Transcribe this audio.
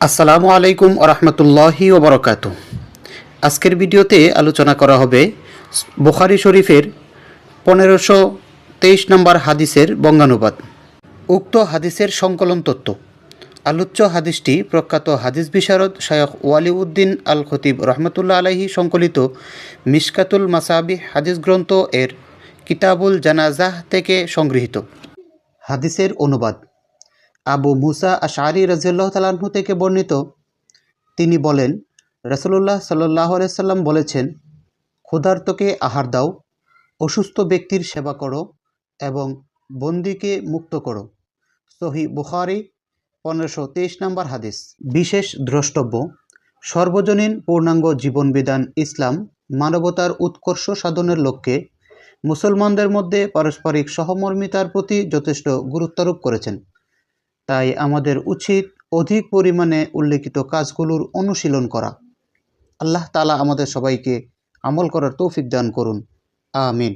আসসালামু আলাইকুম ওরহমতুল্লাহি ওবরকাতু। আজকের ভিডিওতে আলোচনা করা হবে বুখারী শরীফের 1523 নম্বর হাদিসের বঙ্গানুবাদ। উক্ত হাদিসের সংকলন তত্ত্ব। আলোচ্য হাদিসটি প্রখ্যাত হাদিস বিশারদ শায়খ ওয়ালিউদ্দিন আল খতিব রহমতুল্লাহ আলাইহি সংকলিত মিশকাতুল মাসাবিহ হাদিস গ্রন্থ এর কিতাবুল জানাজাহ থেকে সংগৃহীত। হাদিসের অনুবাদ। আবু মুসা আশআরী রাদিয়াল্লাহু তাআলা আনহু থেকে বর্ণিত, তিনি বলেন, রাসূলুল্লাহ সাল্লাল্লাহু আলাইহি সাল্লাম বলেছেন, ক্ষুধার্তকে আহার দাও, অসুস্থ ব্যক্তির সেবা করো এবং বন্দীকে মুক্ত করো। সহিহ বুখারী 1523 নম্বর হাদিস। বিশেষ দ্রষ্টব্য: সর্বজনীন পূর্ণাঙ্গ জীবনবিধান ইসলাম মানবতার উৎকর্ষ সাধনের লক্ষ্যে মুসলমানদের মধ্যে পারস্পরিক সহমর্মিতার প্রতি যথেষ্ট গুরুত্বারোপ করেছেন। তাই আমাদের উচিত অধিক পরিমাণে উল্লেখিত কাজগুলোর অনুশীলন করা। আল্লাহ তাআলা আমাদের সবাইকে আমল করার তৌফিক দান করুন। আমিন।